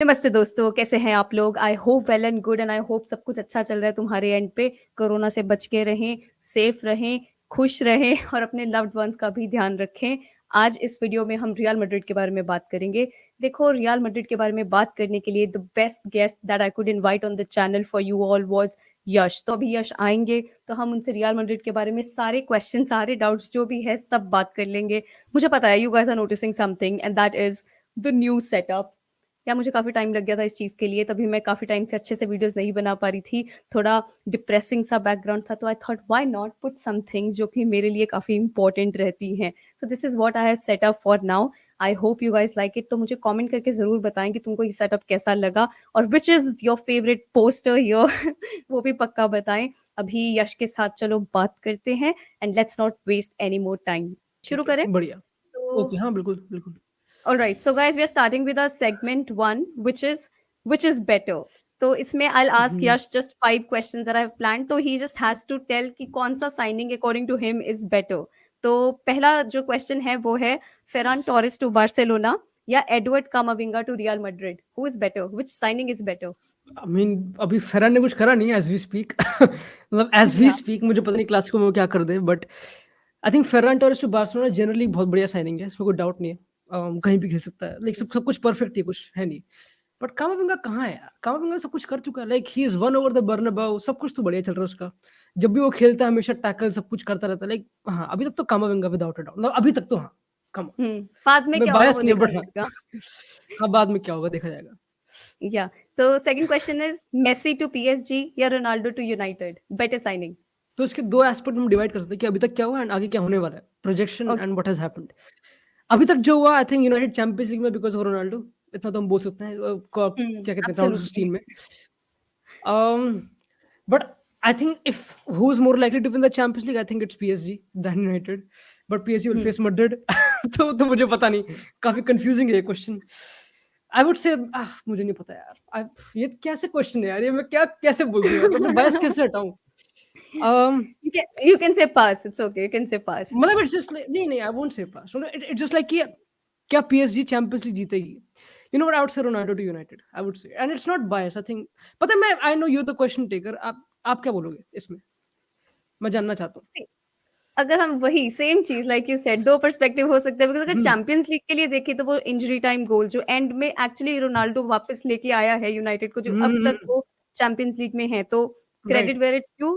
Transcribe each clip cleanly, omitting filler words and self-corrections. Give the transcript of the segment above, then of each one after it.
नमस्ते दोस्तों, कैसे हैं आप लोग? I hope well and good and I hope सब कुछ अच्छा चल रहा है तुम्हारे एंड पे। कोरोना से बच के रहें, सेफ रहें, खुश रहें और अपने लव्ड वंस का भी ध्यान रखें। आज इस वीडियो में हम रियल मैड्रिड के बारे में बात करेंगे। देखो, रियल मैड्रिड के बारे में बात करने के लिए the best guest that I could invite on the channel for you all was Yash. तो अभी यश आएंगे तो हम उनसे रियल मैड्रिड के बारे में सारे क्वेश्चन, सारे डाउट्स जो भी है सब बात कर लेंगे। मुझे पता है you guys are noticing something and that is the new setup. या मुझे काफ़ी टाइम लग गया था इस चीज़ के लिए, तभी मैं काफ़ी टाइम से अच्छे से वीडियोस नहीं बना पा रही थी। थोड़ा डिप्रेसिंग सा बैकग्राउंड था, तो I thought why not put some things जो कि मेरे लिए काफ़ी इंपॉर्टेंट रहती हैं। So this is what I have set up for now. I hope you guys like it. तो मुझे कमेंट करके ज़रूर बताएं कि तुमको ये सेटअप कैसा लगा और which is your favourite poster here वो भी पक्का बताएं। अभी यश के साथ चलो बात करते हैं and let's not waste any more time. शुरू ठीक है, करें? बढ़िया। तो ओके, हाँ, बिल्कुल, बिल्कुल। all right, so guys, we are starting with our segment one, which is better. तो इसमें I'll ask hmm, Yash just 5 questions that I have planned. तो he just has to tell कि कौन सा signing according to him is better. तो पहला जो question है वो है Ferran Torres to Barcelona या Edward Camavinga to Real Madrid. Who is better? Which signing is better? I mean अभी फेरन ने कुछ करा नहीं एज़ वी स्पीक मतलब एज़ वी Yeah. स्पीक मुझे पता नहीं क्लासिको में वो क्या कर दे, but I think Ferran Torres to Barcelona generally बहुत बढ़िया साइनिंग है, इसमें कोई डाउट नहीं है। कहीं भी खेल सकता है, लाइक सब सब कुछ परफेक्ट है, कुछ है नहीं। बट कामाविंगा कहाँ है यार? कामाविंगा सब कुछ कर चुका है, like he is one over the Bernabeu, सब कुछ तो बढ़िया चल रहा है उसका। जब भी वो खेलता है हमेशा टैकल सब कुछ करता रहता है, लाइक हाँ, अभी तक तो कामाविंगा विदाउट अ डाउट, मतलब अभी तक तो हाँ, कम ऑन। बाद में मैं क्या होगा बायस वो नहीं हूँ देखा बट हाँ, जाएगा। हाँ, बाद में क्या होगा देखा जाएगा। या तो second question is Messi to PSG या Ronaldo to United, better signing? तो इसके 2 एस्पेक्ट हम डिवाइड कर सकते हैं कि अभी तक क्या हुआ एंड आगे क्या होने वाला है। Projection okay. And what has happened. अभी तक जो हुआ I think United champions league में बिकॉज़ ऑफ रोनाल्डो, इतना तो हम बोल सकते हैं। क्या कहते हैं राउंड ऑफ एब्सोल्युटली। 16 में। But I think if who is more likely to win the Champions League, I think it's PSG than United. But PSG will face Madrid तो मुझे पता नहीं, काफ़ी कन्फ्यूजिंग है ये क्वेश्चन। आई वुड से मुझे नहीं पता यार। ये कैसे क्वेश्चन है यार? ये मैं क्या कैसे बोल दूँ यार? मैं अपना बायस कैसे हटाऊँ? अम You can say pass. It's okay. You can say pass. मतलब इट्स जस्ट लाइक नहीं, आई वोंट से पास, मतलब इट्स जस्ट लाइक कि क्या पीएसजी चैंपियंस लीग जीतेगी? You know what, I would say Ronaldo to United, I would say, and it's not bias I think. पता है, मैं I know you are the question taker, आप क्या बोलोगे इसमें? मैं जानना चाहता हूँ। See, अगर हम वही सेम चीज लाइक यू सेड, दो पर्सपेक्टिव हो सकते हैं बिकॉज अगर हुँ, चैंपियंस लीग के लिए देखें तो वो इंजरी टाइम गोल जो एंड में एक्चुअली रोनाल्डो वापस लेके आया है यूनाइटेड को, जो हुँ, अब हुँ, तक वो चैंपियंस लीग में है, तो credit right. Where it's due.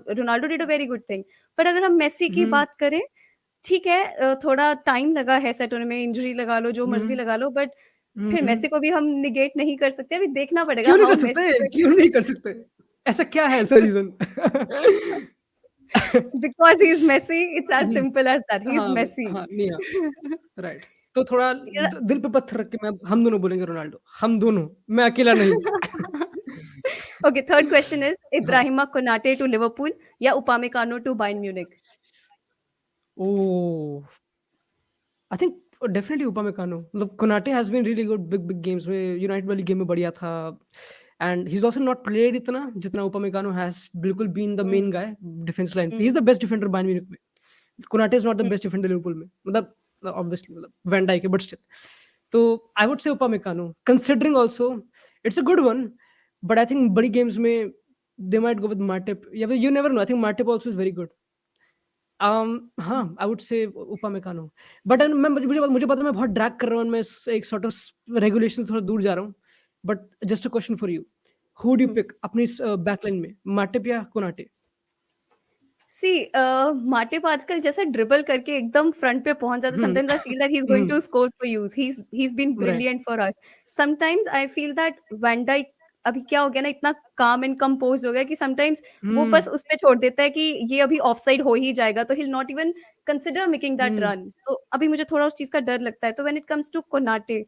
Ronaldo did a very good thing. But अगर हम मेसी की हुँ, बात करें, ठीक है, थोड़ा टाइम लगा है सेट होने में, इंजरी लगा लो जो हुँ, मर्जी लगा लो, बट हुँ, फिर हुँ। मेसी को भी हम निगेट नहीं कर सकते। अभी देखना पड़ेगा क्यों नहीं हाउ कर सकते? मेसी क्यों नहीं कर सकते? ऐसा क्या है ऐसा reason? Because he is Messi, it's as um, simple as that, he is हाँ, मेसी। हाँ, नहीं, हाँ, राइट। तो थोड़ा दिल पे पत्थर रख के मैं हम दोनों बोलेंगे रोनाल्डो, हम दोनों, मैं अकेला नहीं। Okay, third question is हाँ। Ibrahima Konate to Liverpool या Upamecano to Bayern Munich? Oh! I think definitely upamecano, मतलब Konate has been really good big big games में, यूनाइटेड वाली गेम में बढ़िया था, and he is also not played इतना जितना upamecano हैज़ बिल्कुल been the hmm, main guy defence line पे। He hmm, is the best defender Bayern Munich में। Konate is not the hmm, best defender Liverpool में, मतलब obviously मतलब Van Dijk है but still. तो I would say upamecano considering also it's a good one, but I think बड़ी games में they might go with Matip, या फिर you never know, I think Matip also is very good. हाँ, I would say upamecano, but मैं मुझे पता है मैं बहुत ड्रैग कर रहा हूँ, मैं एक सॉर्ट ऑफ रेगुलेशन से थोड़ा दूर जा रहा हूँ, but just a question for you, who do you um. Pick अपनी बैकलाइन में, माटिप या कोनाटे? सी माटिप आजकल जैसे ड्रिबल करके एकदम फ्रंट पे पहुंच जाता है, hmm, sometimes I feel that he is going hmm, to score for you, he is been right, brilliant for us. Sometimes I feel that Van Dijk अभी क्या हो गया ना, इतना काम एंड कंपोज हो गया कि समटाइम्स वो हुँ, बस उस पे छोड़ देता है कि ये अभी ऑफसाइड हो ही जाएगा, तो he will not even consider making that hmm, run. तो अभी मुझे थोड़ा उस चीज का डर लगता है। तो when it comes to Konate,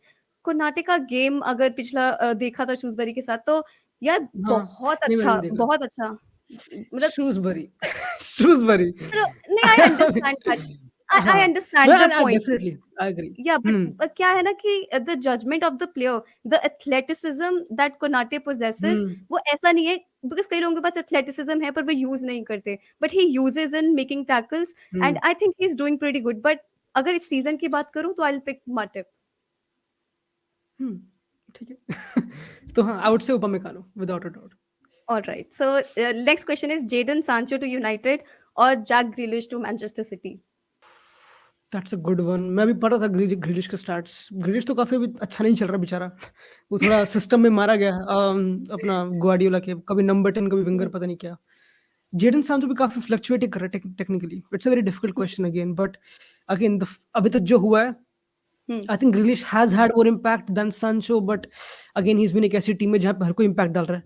Konate का गेम अगर पिछला देखा था शूजबरी के साथ, तो यार हाँ, बहुत नहीं मैंने अच्छा, नहीं देखा। बहुत अच्छा, मतलब श्रूसबरी श्रूसबरी नहीं, आई अंडरस्टैंड दैट। आई हाँ, मैं understand the I point. Definitely I agree. Yeah um, but क्या है ना कि the judgement of the player, the athleticism that Konate um, possesses, वो ऐसा नहीं है बिकॉज़ कई लोगों के पास एथलेटिसिज्म है पर वो यूज़ नहीं करते, but he uses in making tackles hmm, and I think he is doing pretty good. But अगर इस सीजन की बात करूँ तो आई विल पिक माटिप। हुँ। ठीक है। तो हाँ, I would say upamecano without a doubt. All right. So next question is Jadon Sancho to United or Jack Grealish to Manchester City? That's a good one. मैं अभी पढ़ रहा था ग्रिलिश के स्टार्ट्स। ग्रिलिश तो काफ़ी अभी अच्छा नहीं चल रहा बेचारा। वो थोड़ा सिस्टम में मारा गया अपना ग्वार्डियोला के, कभी नंबर 10 कभी विंगर, Hmm. पता नहीं क्या। जेडन सांचो भी काफ़ी फ्लक्चुएट कर रहा है technically. It's a very difficult question again, but again अभी तक जो हुआ है, Hmm. I think Grealish has had more impact than Sancho, but again he is been एक ऐसी टीम में जहाँ पे हर कोई इम्पैक्ट डाल रहा है।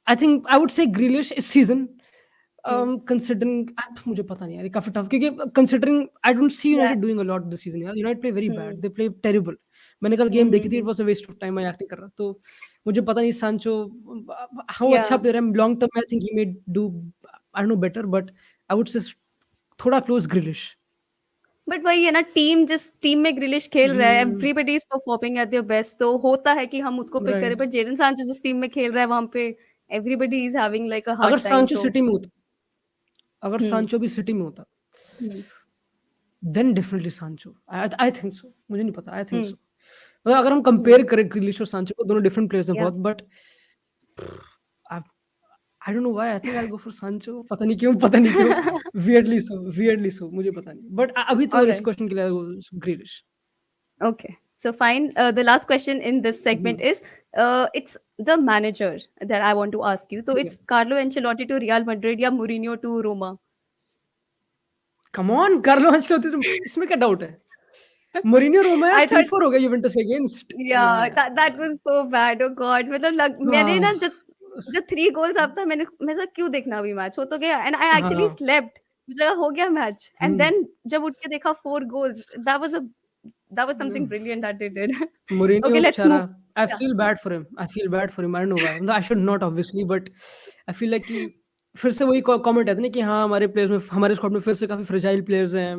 आई थिंक आई वुड से ग्रिलिश इस सीज़न, Hmm. कंसिडरिंग मुझे पता नहीं यार, ये काफ़ी टफ, क्योंकि considering I don't see Yeah. United doing a lot this season यार। United play very bad, Hmm. They play terrible. मैंने कल गेम देखी थी, it Mm-hmm. Was a waste of time, मैं एक्ट नहीं कर रहा। तो मुझे पता नहीं सांचो हाउ अच्छा Yeah. प्लेयर है, long term I think he may do, I don't no, better, but I would से थोड़ा क्लोज ग्रिलिश। बट वही है ना, टीम जिस टीम में ग्रिलिश खेल रहा है, hmm, everybody is performing at their best, तो होता है कि हम उसको पिक करें, राइट। बट जेडन सांचो जिस टीम में खेल रहा है वहां पे एवरीबडी इज हैविंग लाइक अ अगर हार्ड टाइम, सांचो तो सिटी में होता, अगर हम्म सांचो भी सिटी में होता, हम्म देन डेफिनिटली सांचो। आई थिंक सो, मुझे नहीं पता, आई थिंक हम्म सो। मतलब अगर हम कंपेयर हम्म करें ग्रिलिश और सांचो को, दोनों डिफरेंट प्लेयर्स हैं या बहुत, but I I don't know why, I think I will go for सांचो। पता नहीं क्यों, पता नहीं क्यों, वियर्डली सो, मुझे पता नहीं, बट अभी तो इस ऑलराइट, क्वेश्चन के लिए ग्रिलिश। okay, so fine. The last question in this segment hmm, is it's the manager that I want to ask you, so ठीक है। it's Carlo Ancelotti to Real Madrid या Mourinho to Roma? Come on, Carlo Ancelotti, इसमें क्या doubt है? मourinho रोमा या I thought 3-4 हो गया Juventus के अगेंस्ट। ना yeah, यार। that was so bad. Oh God, मतलब मैंने ना आह, जब जब 3 गोल्स आता, मैं सोचा क्यों देखना अभी मैच, हो तो गया, एंड आई एक्चुअली हाँ। स्लेप्ट, मुझे लगा हो गया मैच, एंड हम्म। देन जब उठ के देखा 4 goals, that was something brilliant that they did. Okay, Mourinho let's बेचारा, move. I Yeah. feel bad for him. I feel bad for him. I don't know why. मतलब I should not obviously, but I feel like कि फिर से वही comment आते हैं ना कि हाँ, हमारे प्लेयर्स में, हमारे स्क्वाड में फिर से काफी फ्रेजाइल प्लेयर्स हैं।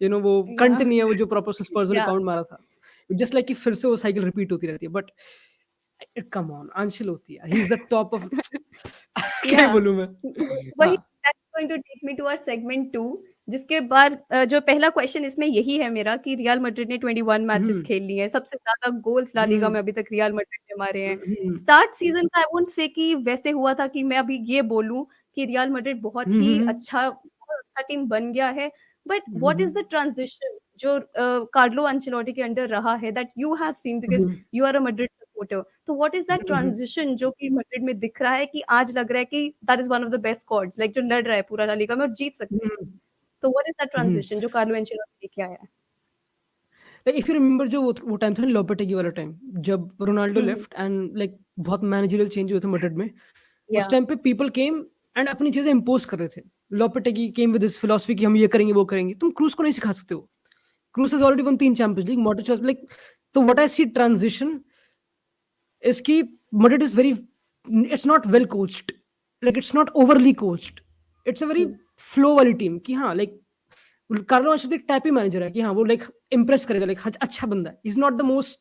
वो कंट Yeah. नहीं है, वो जो प्रॉपर स्पर्स वाले Yeah. काउंट मारा था। जस्ट लाइक कि फिर से वो साइकिल रिपीट होती रहती है। बट कम ऑन, अंचेलोत्ती यार, he is the top of क्या ही Yeah. बोलूं मैं। वही, हाँ। that's going to take me to our segment 2, जिसके बाद जो पहला क्वेश्चन इसमें यही है मेरा कि रियल मैड्रिड ने 21 मैचेस हम्म, खेल लिए हैं, सबसे ज्यादा गोल्स ला लीगा हम्म, में अभी तक रियल मैड्रिड ने मारे हैं। हम्म, स्टार्ट सीजन का आई वोंट से कि वैसे हुआ था कि मैं अभी ये बोलूं कि रियल मैड्रिड बहुत हम्म, ही हम्म, अच्छा, बहुत अच्छा टीम बन गया है, but what hmm, is the transition जो कार्लो अंचेलोटी के अंडर रहा है, that you have seen because hmm, you are a Madrid supporter, तो what is that hmm, transition जो कि मैड्रिड में दिख रहा है कि आज लग रहा है कि that is one of the best squads, like जो लड़ रहा है पूरा ला लीगा में और जीत सकते हैं, हम्म, तो what is that hmm. Transition जो कार्लो एंचेलोटी लेके आया है? लाइक इफ यू रिमेंबर, जो वो टाइम था ना, लोपेटेगी वाला टाइम, जब Ronaldo hmm, left and like बहुत मैनेजरियल चेंज हुए थे मैड्रिड में। या उस टाइम पे पीपल केम एंड अपनी चीजें इंपोज कर रहे थे। लोपेटेगी केम विद दिस फिलॉसफी कि हम ये करेंगे वो करेंगे। तुम क्रूज को नहीं सिखा सकते हो। Kroos has already won 3 Champions League, Modric like. तो what I see transition is कि Madrid is very, it's not well coached, like it's not overly coached, it's a very flow वाली टीम कि हाँ लाइक कार्लो अंचेलोत्ती एक type ही manager है कि हाँ वो लाइक इम्प्रेस करेगा, लाइक अच्छा बंदा है, is not the most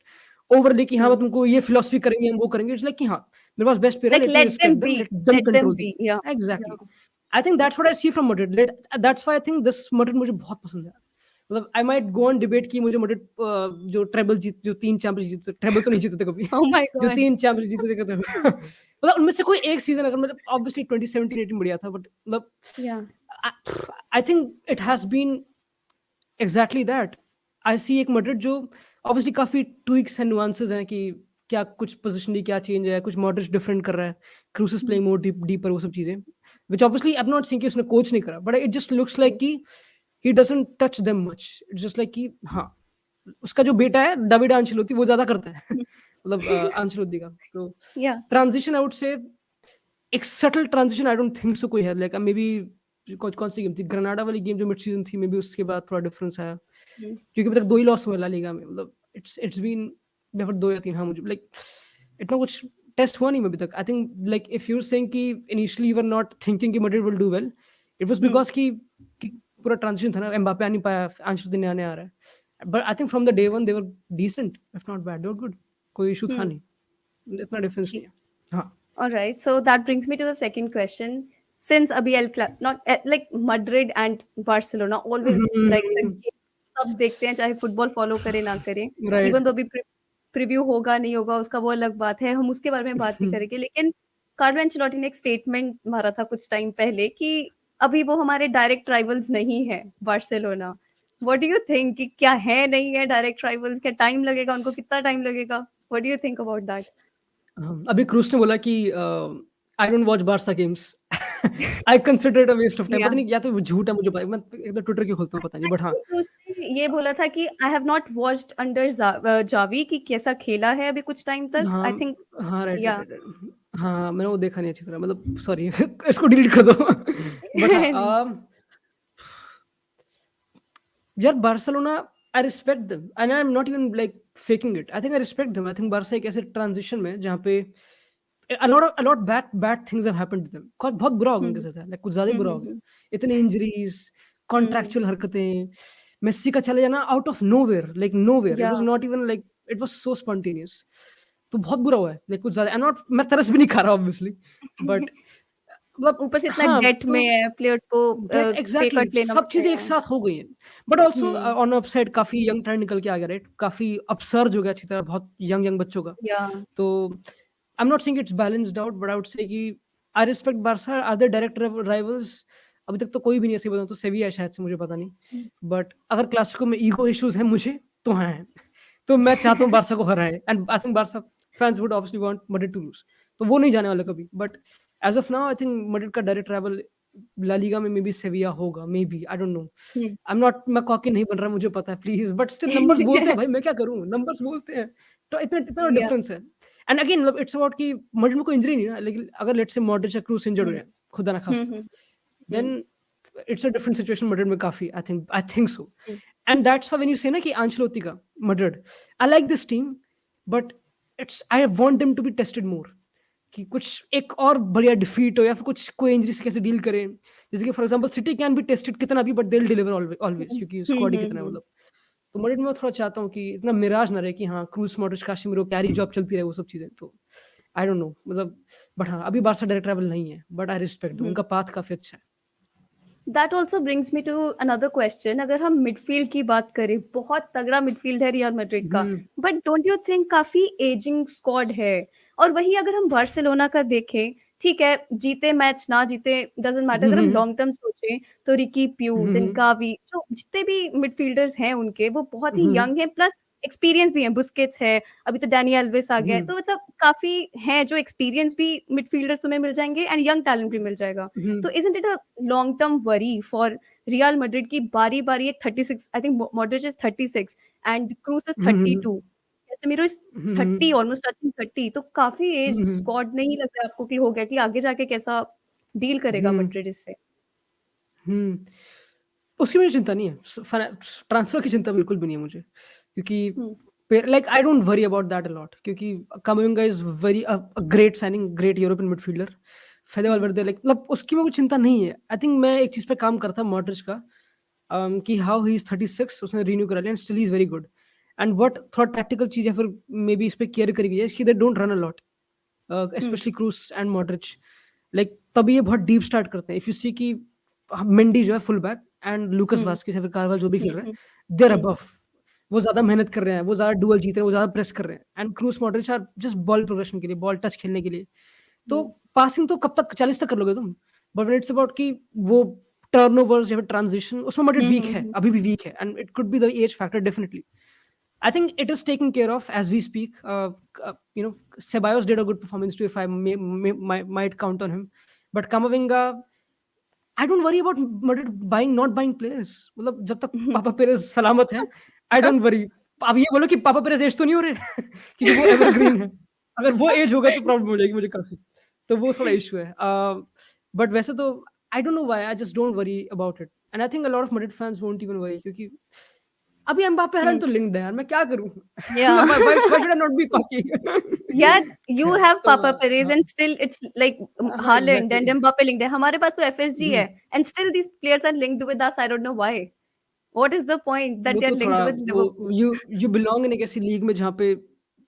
overly कि हाँ वो तुमको ये फिलोसफी करेंगे हम वो करेंगे। इट्स लाइक कि हाँ मेरे पास बेस्ट प्लेयर है, like let me let them respect them, be, let them let them control the be, या game. Exactly. Yeah I think that's what I see from Madrid, that's why I think this Madrid मुझे बहुत पसंद है। मतलब I might go on debate कि मुझे Madrid जो treble जीत, जो 3 चैंपियंस जीते, ट्रेबल तो नहीं जीते थे कभी, ओह माय जो गॉड, 3 चैंपियंस जीते थे कभी। मतलब उनमें से कोई एक सीजन, अगर मतलब ऑब्वियसली 2017-18 बढ़िया था, बट मतलब yeah I think it has been exactly that. I see एक मैड्रिड जो ऑब्वियसली काफी ट्विक्स एंड नुआंसेस हैं कि क्या कुछ पोजिशनली क्या चेंज है, कुछ मॉडरिच डिफरेंट कर रहा है, क्रूस इज प्लेइंग मोर डीपर, वो सब चीजें, which obviously I am not saying कि उसने कोच नहीं करा, but it just looks like कि he doesn't touch them much. It's just like कि हाँ उसका जो बेटा है डेविड आंचेलोत्ती वो ज्यादा करता है। मतलब आंचेलोत्ती का तो या ट्रांजिशन आई वुड से एक subtle transition I don't think सो कोई है। लाइक मे बी कौन कौन सी गेम थी, ग्रेनाडा वाली गेम जो मिड सीजन थी, मे बी उसके बाद थोड़ा डिफरेंस आया, क्योंकि अभी तक 2 ही लॉस हुए ला लीगा में। मतलब इट्स बीन नेवर 2 या 3, हाँ मुझे लाइक इतना कुछ टेस्ट हुआ नहीं अभी तक। I think like if you are saying कि initially you were not thinking कि Madrid will do well, it was because कि पूरा ट्रांजिशन था ना, एम्बापे आ नहीं पाया, अंचेलोत्ती नया-नया आ रहा है। But I think from the day one they were decent, if not bad, they were good. कोई इशू था नहीं, इतना डिफरेंस नहीं है। हाँ। All right, so that brings me to the second question. Since abhi not like Madrid and Barcelona always like the game, सब देखते हैं चाहे फुटबॉल फॉलो करें ना करें, राइट। इवन दो भी प्रीव्यू होगा नहीं होगा उसका वो अलग बात है, हम उसके बारे में बात नहीं करेंगे। लेकिन कार्लो एंचेलोटी ने एक स्टेटमेंट मारा था कुछ टाइम पहले कि अभी वो हमारे डायरेक्ट राइवल्स नहीं है Barcelona. What do you think कि क्या है नहीं है डायरेक्ट राइवल्स, क्या टाइम लगेगा उनको, कितना टाइम लगेगा? What do you think about that? अभी क्रूस ने बोला कि I don't watch Barca games. I consider it a waste of time. Yeah पता नहीं, या तो वो झूठ है, मुझे मैं एक बार ट्विटर क्यों खोलता हूँ पता नहीं, आई बट हाँ। थिंक उसने ये बोला था कि I have not watched under Xavi कि कैसा खेला है अभी कुछ टाइम तक, हाँ, आई थिंक। हाँ, right, right, yeah right, right. हाँ, मैंने वो देखा नहीं अच्छी तरह, मतलब सॉरी। इसको डिलीट कर दो। बट हाँ, यार Barcelona, I respect them and I am not even like faking it. I think I respect them. I think Barca एक ऐसे ट्रांजिशन में जहाँ पे a lot bad things have happened to them। बहुत बुरा हो गया उनके साथ, लाइक कुछ ज्यादा ही बुरा हो गया। इतने इंजरीज, कॉन्ट्रैक्चुअल हरकतें, मेस्सी का चले जाना out of nowhere, like nowhere, it yeah was not even like, it was so spontaneous. तो बहुत बुरा हुआ है, लाइक कुछ ज्यादा। नॉट, मैं तरस भी नहीं खा रहा ऑब्वियसली, बट मतलब ऊपर से इतना हाँ, डेट तो में है, प्लेयर्स को डेट, पे एग्जैक्टली कट लेना सब पड़ चीजें रहे एक हैं। साथ हो गई हैं। But also hmm. On upside काफी यंग टैलेंट निकल के आ गया, राइट? काफी अपसर्ज हो गया अच्छी तरह, बहुत यंग यंग बच्चों का। या तो I am not saying it's balanced out, but I would say कि I respect Barca. Are they direct rivals? अभी तक तो कोई भी नहीं है, सही बताऊं तो सेविया है शायद से, मुझे पता नहीं। बट अगर क्लासिको में ईगो इश्यूज हैं मुझे, तो हैं। तो मैं चाहता हूँ बार्सा को हराए, and I think Barca fans would obviously want Madrid to lose. तो वो नहीं जाने वाला कभी। But as of now I think Madrid का डायरेक्ट राइवल ला लीगा में मे बी सेविया होगा, maybe, I don't know. I am not, मैं कॉकी नहीं बन रहा, मुझे पता है प्लीज, बट स्टिल नंबर्स बोलते हैं भाई, मैं क्या करूं, नंबर्स बोलते हैं। तो इतना इतना या डिफरेंस है। एंड अगेन इट्स अबाउट कि मैड्रिड में कोई इंजरी नहीं है ना, लेकिन अगर लेट्स से मॉड्रिच या क्रूस इंजर्ड हो जाए, खुदा ना खास्ता, हम्म। Then it's a different situation Madrid में काफी। I think so. And that's why when you say ना कि आंचेलोती का Madrid, I like this team, but it's, I want them to be tested more, कि कुछ एक और बढ़िया डिफीट हो, या फिर कुछ कोई इंजरी से कैसे डील करें। जैसे कि for example city can be tested कितना भी, but they will deliver always, क्योंकि स्क्वाड ही कितना है, मतलब। तो मैड्रिड में मैं थोड़ा चाहता हूँ कि इतना मिराज ना रहे कि हाँ क्रूस, मॉड्रिच, काशिमिरो, कैरी जॉब चलती रहे, वो सब चीजें। तो आई डोंट नो, मतलब। बट हाँ, अभी बार्सा डायरेक्ट ट्रैवल नहीं है, बट आई रिस्पेक्ट, उनका पाथ काफी अच्छा है। That also brings me to another question. अगर हम मिडफील्ड की बात करें, बहुत तगड़ा मिडफील्ड है रियल मैड्रिड का, हम्म, बट डोंट यू थिंक काफी एजिंग स्क्वाड है? और वहीं अगर हम बार्सिलोना का देखें, ठीक है जीते मैच ना जीते डजेंट मैटर, अगर हम हम्म, लॉन्ग टर्म सोचें तो रिकी प्यू, देन हम्म, गावी, जो जितने भी मिडफील्डर्स हैं उनके, वो बहुत ही हम्म, यंग हैं, प्लस एक्सपीरियंस भी है। बुस्केट्स है, अभी तो डैनी एल्वेस आ गया है, हम्म, तो मतलब काफी हैं जो एक्सपीरियंस भी मिडफील्डर्स तुम्हें मिल जाएंगे एंड यंग टैलेंट भी मिल जाएगा। हम्म, तो isn't it a long term worry for Real Madrid की बारी बारी एक 36, I think Modric is 36 and Kroos is hmm, 32, Casemiro is hmm, 30, almost touching 30, तो काफी एज हम्म, स्क्वाड। नहीं लग रहा आपको कि हो गया कि आगे जाके कैसा डील करेगा हम्म, मैड्रिड इससे? हम्म। उसकी मुझे चिंता नहीं है, ट्रांसफर की चिंता बिल्कुल भी नहीं है मुझे, हम्म क्योंकि like I don't worry about that a lot, क्योंकि Camavinga is very great signing, great European midfielder. Fede hmm Valverde, like मतलब उसकी मुझे चिंता नहीं है। आई थिंक मैं एक चीज पे काम करता मॉड्रिच का, कि हाउ ही इज 36, उसने रीन्यू करा लिया and still is very good. And what थोड़ा टैक्टिकल चीज है, फिर मे बी इस पे केयर करी गई है कि they don't run a lot, hmm specially क्रूस एंड मॉड्रिच। लाइक तभी ये बहुत डीप स्टार्ट करते हैं। इफ यू सी कि मेंडी जो है full back, and लूकस hmm Vazquez या फिर कार्वल जो भी खेल रहे हम्म हैं, देर हम्म अबव। वो ज्यादा मेहनत कर रहे हैं, वो ज्यादा डुअल जीत रहे हैं, वो ज्यादा प्रेस कर रहे हैं। And Kroos, Modric are just ball progression के लिए, बॉल टच खेलने के लिए। तो हम्म पासिंग तो कब तक 40 तक कर लोगे तुम, बट इट्स अबाउट कि वो टर्नओवर्स या फिर ट्रांजिशन, उसमें मॉड्रिड वीक है, हम्म अभी भी वीक है, and it could be the age factor definitely. I think it is taken care of as we speak. Ceballos did a good performance too, if I might count on him. But Kamavinga, I don't worry about Madrid buying, not buying players. मतलब जब तक पापा Perez सलामत है, I don't worry. अब ये बोलो कि पापा पेरेस एज तो नहीं हो रहे, क्योंकि वो एवरग्रीन है। अगर वो एज होगा तो प्रॉब्लम हो जाएगी मुझे काफी। तो वो थोड़ा इशू है। बट वैसे तो I don't know why, I just don't worry about it, and I think a lot of Madrid fans won't even worry, क्योंकि अभी एम्बापे हaaland तो लिंक्ड है यार, मैं क्या करूं? या why should I not be cocky? यार यू हैव तो पापा पेरेज हाँ, एंड स्टिल इट्स लाइक हाँ, Haaland exactly. And Mbappe linked है, हमारे पास तो एफएसजी है and still these players are linked with us, I don't know why, what is the point that वो they are तो linked थोड़ा विद वो लिवरपूल? यू बिलोंग इन एक ऐसी लीग में जहाँ पे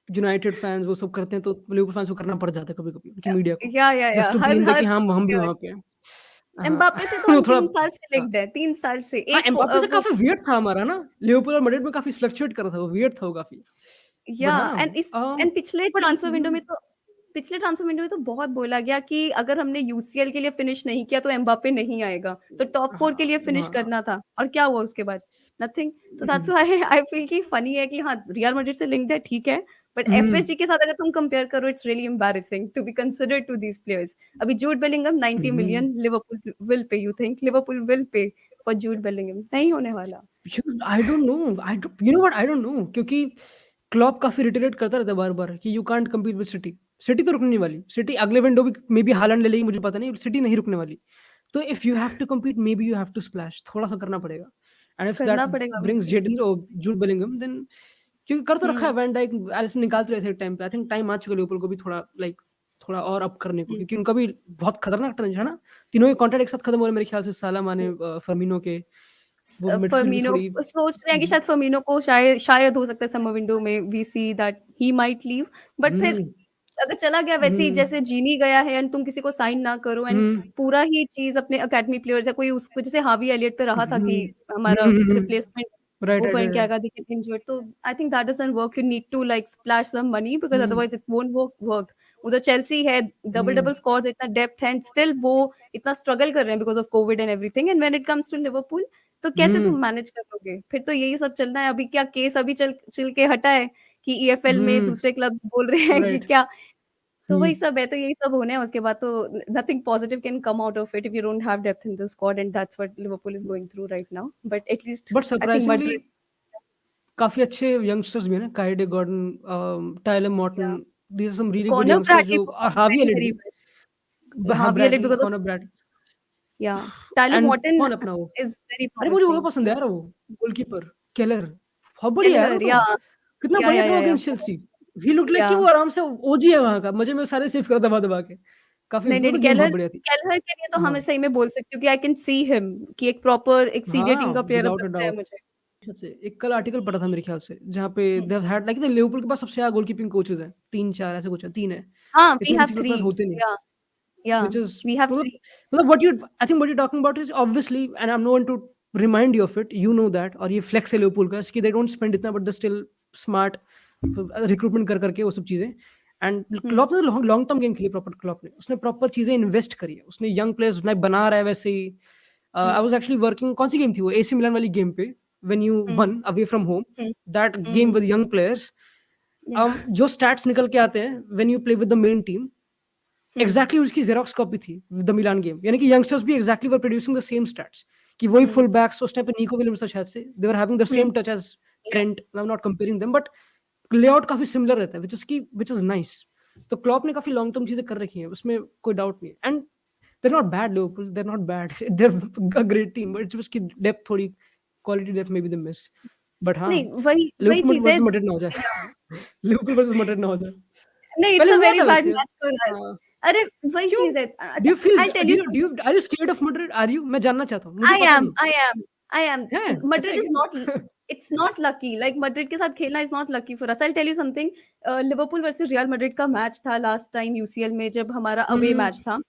यूनाइटेड फैंस वो सब करते हैं, तो लिवरपूल फैंस को करना पड़ जाता है कभी कभी उनकी मीडिया को, या जस्ट टू बी हर इन द हर कि हम भी वहां पे हैं। हाँ। एम्बापे से तो वो हम थोड़ा 3 साल से हाँ, लिंक्ड है, 3 साल से हाँ, एक एम्बापे से वो काफी वियर्ड था हमारा ना, लिवरपूल और मैड्रिड में काफी फ्लक्चुएट कर रहा था वो, वियर्ड था वो काफी। बट या हाँ एंड बट पिछले ट्रांसफर विंडो में तो बहुत बोला गया कि अगर हमने यूसीएल के लिए फिनिश नहीं किया तो एम्बापे नहीं आएगा, तो टॉप 4 के हाँ लिए फिनिश हाँ करना था और क्या हुआ उसके बाद? नथिंग। तो दैट्स व्हाई आई फील कि फनी है कि हाँ, रियल मैड्रिड से लिंक्ड है, ठीक है, बट हम्म, एफएसजी के साथ अगर तुम कंपेयर करो, it's really embarrassing to be considered to these players. अभी Jude Bellingham 90 hmm, million Liverpool will pay, you think Liverpool will pay for Jude Bellingham? नहीं होने वाला। I don't know, I you know what, I don't know, क्योंकि Klopp काफी reiterate करता रहता है बार बार कि you can't compete with City. City तो रुकने नहीं वाली, सिटी अगले विंडो भी मे बी हालैंड ले लेगी, मुझे पता नहीं, सिटी नहीं रुकने वाली। तो if you have to compete maybe you have to splash, थोड़ा सा करना पड़ेगा। एंड इफ दैट करना पड़ेगा ब्रिंग्स वैसे। जेडन और जूड बेलिंगम देन, क्योंकि कर तो रखा है हुँ, वैन डाइक, एलिसन निकालते रहे थे टाइम पे। आई थिंक टाइम आ चुका है लिवरपूल को भी थोड़ा लाइक थोड़ा और अप करने को, हुँ। क्योंकि उनका भी बहुत खतरनाक टर्न है ना। तीनों के कॉन्ट्रैक्ट एक साथ खत्म हो रहे हैं मेरे ख्याल से, साला माने फर्मिनो के। वो मिडफील्ड भी फर्मिनो थोड़ी सोच रहे हैं कि शायद फर्मिनो को शायद हो सकता है समर विंडो में we see that he might leave, but फिर हम्म अगर चला गया वैसे ही हम्म जैसे जीनी गया है एंड तुम किसी को साइन ना करो एंड हम्म पूरा ही चीज अपने अकेडमी प्लेयर्स या कोई उसको जैसे हावी एलियट पे रहा था कि हम्म हमारा रिप्लेसमेंट राइट वो राइट बन के राइट आएगा दिख इंजर्ड, तो I think that doesn't work, you need to like splash some money because hmm otherwise it won't work. उधर चेल्सी है, डबल हम्म डबल स्कोर, इतना डेप्थ है एंड स्टिल वो इतना स्ट्रगल कर रहे हैं because of Covid and everything, and when it comes to Liverpool तो कैसे हम्म तुम मैनेज कर लोगे? फिर तो यही सब चलना है। अभी क्या केस अभी चल के हटा है कि ईएफएल में हम्म दूसरे क्लब्स बोल रहे हैं कि राइट क्या, तो हम्म वही सब है, तो यही सब होना है उसके बाद तो nothing positive can come out of it if you don't have depth in the squad and that's what Liverpool is going through right now, but at least but I think surprisingly Madrid काफी अच्छे youngsters भी है ना, Kaide Gordon, Tyler या Morton, these are some really good Conor youngsters Bradley जो, और perform Harvey very Elliott very भी। Well, हाँ Harvey Elliott Bradley, because of corner bread, या टाइलर एंड मॉर्टन कौन अपना वो, इज वेरी अरे मुझे वो प्रॉमिसिंग। पसंद है यार, वो गोलकीपर केलर, बहुत बढ़िया है यार वो केलहर तो। कितना बढ़िया था वो या अगेंस्ट चेल्सी। ही लुक लाइक या कि वो आराम से ओजी है वहां का, मजे में सारे सेव कर दबा दबा के। काफी, नहीं, वो नहीं, तो नहीं, गेम बहुत केलहर बढ़िया थी। केलहर के लिए तो हमें हाँ सही में बोल सकती हूँ कि आई कैन सी हिम कि एक प्रॉपर एक सी रेटिंग हाँ का प्लेयर अब विदाउट अ लगता है डाउट। मुझे। से एक कल आर्टिकल पढ़ा था मेरे ख्याल से, जहाँ पे हुँ। दे हैड लाइक लिवरपूल के पास सबसे ज्यादा गोलकीपिंग कोचेज हैं, 3-4 ऐसे कुछ है, 3 है। हाँ, वी इतने हैव किसी के 3 पास होते नहीं। या या व्हिच इज वी हैव मतलब 3 मतलब what you, I think what you talking about is obviously, and I am no one to remind you of it, you know that, और ये फ्लेक्स है लिवरपूल का, इसकी दे डोंट स्पेंड इतना, but they still smart recruitment कर करके वो सब चीजें। एंड हुँ, क्लॉप ने लॉन्ग लॉन्ग टर्म गेम खेली प्रॉपर, क्लॉप ने उसने प्रॉपर चीजें इन्वेस्ट करी है, उसने यंग प्लेयर्स बना रहा है वैसे ही। हुँ, आई वाज एक्चुअली वर्किंग, कौन सी गेम थी वो, एसी मिलान वाली गेम पे, when you hmm, one away from home, hmm, that hmm, game hmm, with young players, या जो स्टैट्स निकल के आते हैं when you play with the main team, hmm, exactly उसकी जेरोक्स कॉपी थी द मिलान गेम, यानी कि यंगस्टर्स भी exactly were producing the same stats, कि वही हुँ, फुल बैक्स उस टाइम पे निको विलियम्स था शायद से, दे were having the hmm, same touch as या Trent, I am not comparing them, but layout काफी सिमिलर रहता है, विच इज नाइस। तो क्लॉप ने काफी लॉन्ग टर्म चीजें कर रखी हैं, उसमें कोई डाउट नहीं है। And they're not bad Liverpool, they're not bad they're a great team, but it's just कि डेप्थ थोड़ी, क्वालिटी डेप्थ में भी दे मिस। बट हाँ, नहीं, वही लिवरपूल चीज़ है वर्सेस मैड्रिड ना हो या जाए लिवरपूल वर्सेस मैड्रिड ना हो जाए। नहीं, इट्स पहले अ हुआ वेरी था बैड वैसे। Match for us. हाँ, अरे वही क्यों? चीज़ है। डू अच्छा, you feel, I tell you do you something. Are you scared of Madrid, are you, मैं जानना चाहता हूँ, मुझे आई पता एम नहीं। आई एम आई एम है, ऐसा Madrid है is not, क्या? it's not lucky, like Madrid के साथ खेलना is not lucky for us. I'll tell you something, Liverpool versus Real Madrid का मैच था लास्ट टाइम यूसीएल में जब हमारा अवे हम्म मैच था,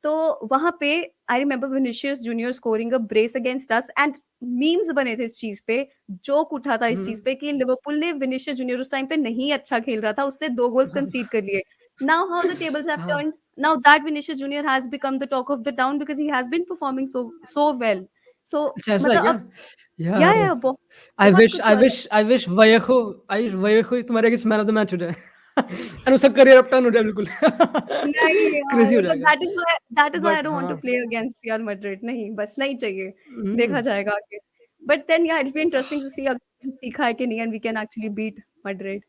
तो वहां पे I remember Vinicius junior scoring a brace against us and memes बने थे इस चीज पे, जोक उठा था इस चीज हम्म पे कि लिवरपूल ने विनिशियस जूनियर उस टाइम पे नहीं अच्छा खेल रहा था, उससे 2 गोल्स कंसीड कर लिए। Now how the tables have हाँ, turned, now that Vinicius Junior has become the talk of the town because he has been performing so well. So अच्छा ऐसा है मतलब क्या? अब यार, या आई बहुत विश कुछ आई हुआ था। विश आई विश वयखो, आई विश वयखो ही तुम्हारे against man of the match हो जाए एंड उसका करियर अप टर्न हो जाए बिल्कुल नहीं यार, क्रेजी हो मतलब जाएगा। That is why I but don't want हाँ, to play against Real Madrid, नहीं, बस नहीं चाहिए। हम्म देखा जाएगा आगे। But then yeah it's be interesting to see अगर सीखा है कि नहीं and we can actually beat Madrid.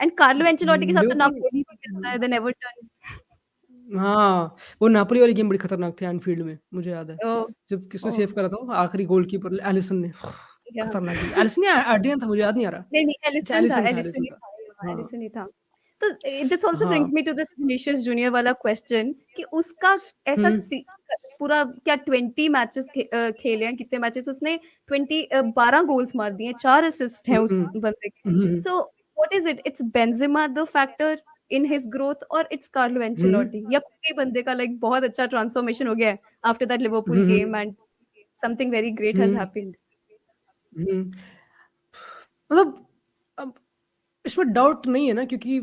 And Carlo Ancelotti के साथ तो लिवरपूल, नापोली भी खेलता है देन एवर्टन। हाँ, वो नापोली वाली गेम बड़ी खतरनाक थी एनफील्ड में, मुझे याद है। ओह! जब किसने ओह! सेव करा था वो आखिरी गोलकीपर एलिसन ने, या खतरनाक गेम। एलिसन या आर्डियन था, मुझे याद नहीं आ रहा। नहीं, नहीं, अच्छा एलिसन था, एलिसन था, एलिसन एलिसन ही था। था, हाँ, हाँ, एलिसन ही था। तो दिस आल्सो हाँ। Brings me to this Vinicius Junior वाला क्वेश्चन कि उसका ऐसा हुँ, पूरा क्या 20 मैचेस खेले हैं, कितने मैचेस उसने 12 गोल्स मार दिए, 4 असिस्ट हैं उस हुँ, बंदे के। Hmm, so what is it? It's Benzema the factor in his growth और इट्स कार्लो हुँ, एंचेलोटी या खुद ही बंदे का लाइक बहुत अच्छा ट्रांसफॉर्मेशन हो गया है after that Liverpool hmm, game and something very great has hmm, happened. हुँ। मतलब अब इसमें डाउट नहीं है ना, क्योंकि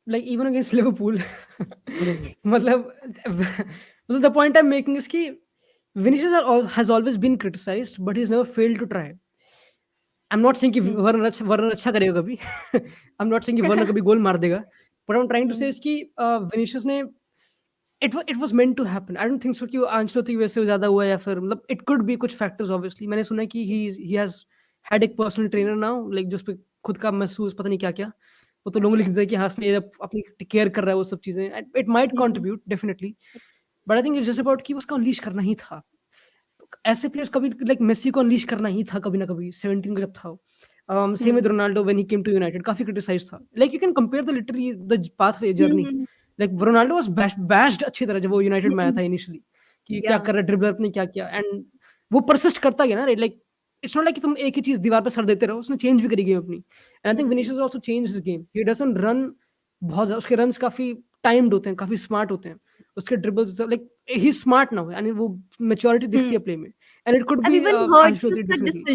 लाइक इवन अगेंस्ट लिवरपूल मतलब the point I am making is कि Vinicius has always been criticised but he has never failed to try. I am not saying कि हुँ, वर्नर अच्छा करेगा कभी। आई एम नॉट सेइंग कि Werner कभी goal मार देगा। But I am trying to say um, is कि विनीसियस ने it was meant to happen. I don't think so कि वो आंचलोती की वजह से ज़्यादा हुआ, या फिर मतलब इट कुड बी कुछ फैक्टर्स ऑब्वियसली। मैंने सुना है कि ही हैज़ हैड एक पर्सनल ट्रेनर नाउ, लाइक जो उसपे खुद का महसूस पता नहीं क्या-क्या। वो तो लोगों अच्छा। लिख देते हैं कि हाँ, उसने अपनी केयर कर रहा है वो सब चीज़ें। It might hmm, hmm, contribute definitely, but I think it's just about कि उसको अनलीश करना ही था। ऐसे प्लेयर्स कभी लाइक मेसी को अनलीश करना ही था कभी ना कभी 17 का जब था। Same with hmm, Ronaldo when he came to United काफ़ी क्रिटिसाइज्ड था। Like you can compare the literally the pathway hmm, journey. Hmm, like Ronaldo was bashed अच्छी तरह जब वो यूनाइटेड में आया हुँ, था इनिशियली, कि क्या या कर रहा है, ड्रिबलर ने क्या किया, एंड वो परसिस्ट करता गया ना, right? Like it's not like कि तुम एक ही चीज़ दीवार पे सर देते रहो, उसने चेंज भी करी गेम अपनी। And I hmm, think hmm, Vinicius also changed his game. He doesn't run बहुत ज़्यादा, उसके रन्स काफ़ी टाइम्ड होते हैं, काफ़ी स्मार्ट होते हैं। उसके dribbles like he is smart now, यानी वो मैच्योरिटी हुँ। दिखती है प्ले में। And it could I've be even heard कि Ancelotti उसका definitely.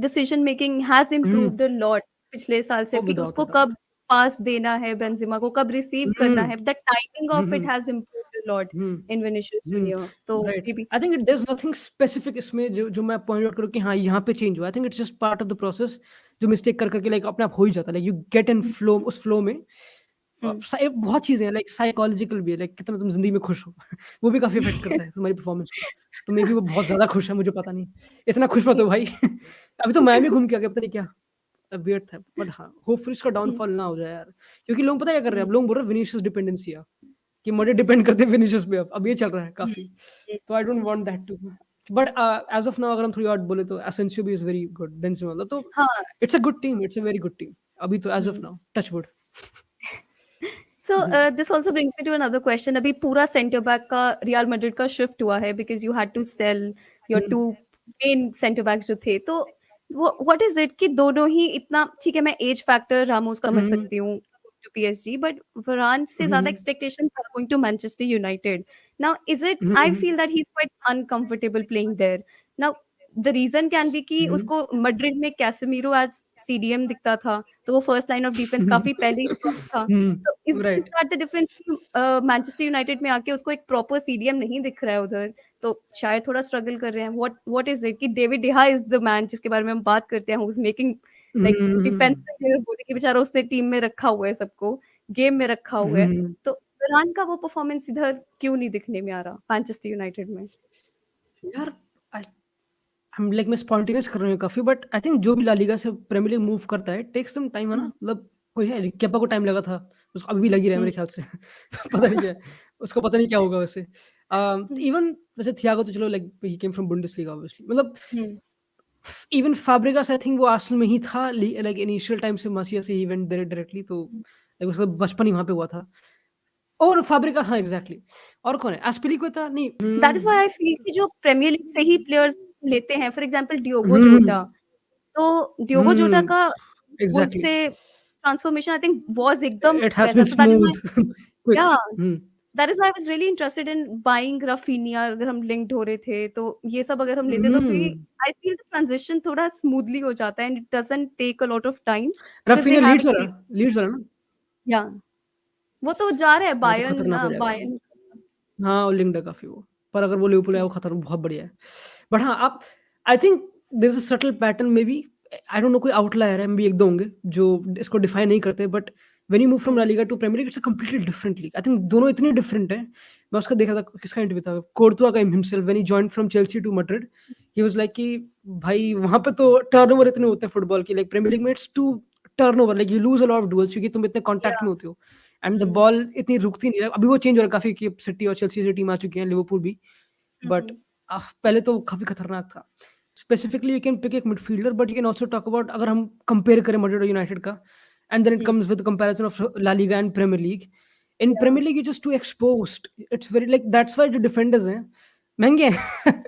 Decision making has um, improved a lot पिछले साल से oh, कि without a उसको doubt. कब पास देना है बेंज़ेमा को, कब रिसीव हुँ, करना है, the timing hmm, of it hmm, has improved a lot hmm, in Vinicius hmm, junior तो right. Maybe I think it there is nothing specific इसमें जो जो मैं पॉइंट आउट करूँ कि हाँ, यहाँ पे चेंज हुआ। आई think it's just part of the process, जो मिस्टेक कर के लाइक अपने आप हो ही जाता है। Like you get in hmm, flow, उस फ्लो में हुँ, बहुत चीज़ें हैं, लाइक साइकोलॉजिकल भी है, लाइक कितना तुम ज़िंदगी में खुश हो। वो भी काफ़ी इफ़ेक्ट करता है तुम्हारी परफ़ॉर्मेंस को। तो मेबी वो बहुत ज़्यादा खुश है, मुझे पता नहीं। इतना खुश मत हो भाई। अभी तो मियामी घूम के आ गया, पता नहीं क्या वियर्ड था। बट हाँ, होपफुली इसका हुँ, डाउनफॉल ना हो जाए यार। क्योंकि लोग पता है क्या कर रहे हैं? हुँ, अब लोग बोल रहे हैं विनीशियस डिपेंडेंसी है, कि मुझे डिपेंड करते हैं विनीशियस पे अब ये चल रहा है हुँ, काफ़ी। हुँ, तो I don't want that to. But as of now अगर हम थोड़ी और बोले तो एसेंसियो भी इज़ वेरी गुड, बेंज़ेमा मतलब तो हाँ, it's a good team, it's a very good team. अभी तो as of um. Now touch wood. So um, this also brings me to another question अभी पूरा सेंटर बैक का रियल मैड्रिड का shift हुआ है because you had to sell your um, 2 main centre backs जो थे। तो वो व्हाट इज़ इट कि दोनों ही इतना ठीक है मैं एज फैक्टर रामोस का समझ हुँ, सकती हूँ टू पीएसजी बट वारान से हुँ, ज़्यादा हुँ, expectations are going to Manchester United. Now is it hmm, I hmm, feel that he is quite uncomfortable playing there. Now the reason can be कि हुँ, उसको मैड्रिड में कैसेमीरो एज़ सीडीएम दिखता था, तो वो फर्स्ट लाइन ऑफ डिफेंस काफ़ी पहले ही स्ट्रांग था। तो isn't right. That the difference कि मैनचेस्टर यूनाइटेड में आके उसको एक प्रॉपर सीडीएम नहीं दिख रहा है उधर, तो शायद थोड़ा स्ट्रगल कर रहे हैं। व्हाट व्हाट इज़ इट कि David de Gea is the man जिसके बारे में हम बात करते हैं, who is making hmm, like hmm, defensive player बोले कि बेचारा उसने टीम में रखा हुआ है सबको, गेम में रखा हुआ है। हुँ। तो वरान का वो परफॉर्मेंस इधर क्यों नहीं दिखने में आ रहा मैनचेस्टर यूनाइटेड में? यार आई हम लाइक मैं स्पॉन्टेनियस कर रही हूँ काफ़ी, बट आई थिंक जो भी ला लीगा से प्रीमियर लीग मूव करता है टेक्स सम टाइम, है ना? हुँ, मतलब कोई है केपा को टाइम लगा था, उसको अभी भी लग ही रहा है हुँ, मेरे ख्याल से। पता नहीं क्या है, उसको पता नहीं क्या होगा वैसे। हुँ, इवन वैसे थियागो तो चलो like he came from Bundesliga obviously, मतलब हुँ, इवन फैब्रिगास आई थिंक वो आर्सेनल में ही था लाइक इनिशियल टाइम से मासिया से ही वेंट देयर डायरेक्टली, तो लाइक उसका बचपन ही वहाँ पे हुआ था। और फैब्रिगास, हाँ एग्ज़ैक्टली। और कौन है? एस्पिलिक्वेटा नहीं, that is why I feel कि जो प्रीमियर लीग से ही प्लेयर्स लेते हैं, फॉर एग्जांपल डियोगो हुँ, जोटा, तो डियोगो जोटा हुँ, का वुल्फ एग्ज़ैक्टली। से ट्रांसफॉर्मेशन आई थिंक वाज़ एकदम It has वैसा, been so that is why smooth, quick. Yeah hmm, that is why I was really interested in buying Raphinha अगर हम linked हो रहे थे, तो ये सब अगर हम लेते तो क्योंकि हुँ। आई फील द ट्रांज़िशन थोड़ा स्मूथली हो जाता है and it doesn't take a lot of time because they Raphinha have Leeds वाला ना? या वो तो जा रहा है हाँ, वो तो बायर्न खतरनाक ना हो जाएगा। बायर्न हाँ, वो लिंक्ड है काफ़ी वो। पर अगर वो लिवरपूल आया वो खतरनाक बहुत बढ़िया है। बट हाँ, आप I think there is a subtle pattern maybe, I don't know कोई आउटलायर है, मेबी 1-2 होंगे जो इसको डिफाइन नहीं करते, but when you move from um, La Liga to Premier League it's a completely different league. I think दोनों इतने different हैं। मैं उसका देखा था, किसका इंटरव्यू था, कोर्तुआ का himself when he joined from Chelsea to Madrid. He was like कि भाई वहाँ पे तो टर्नओवर इतने होते हैं फुटबॉल की, लाइक प्रीमियर लीग में it's too turnover, like you lose a lot of duels क्योंकि तुम इतने या कॉन्टैक्ट में होते हो। एंड द हुँ, बॉल इतनी रुकती नहीं है। अभी वो चेंज हो रहा है काफ़ी कि अब सिटी और चेल्सी जैसी टीम आ चुकी हैं, लिवरपूल भी। हुँ, बट हुँ, पहले तो काफ़ी खतरनाक था। स्पेसिफिकली यू कैन पिक एक midfielder, but you can also talk about अगर हम कंपेयर करें मैड्रिड और यूनाइटेड का, and then it hmm, comes with comparison of La Liga and Premier League. In yeah Premier League you just too exposed, it's very like that's why जो defenders हैं, महँगे हैं।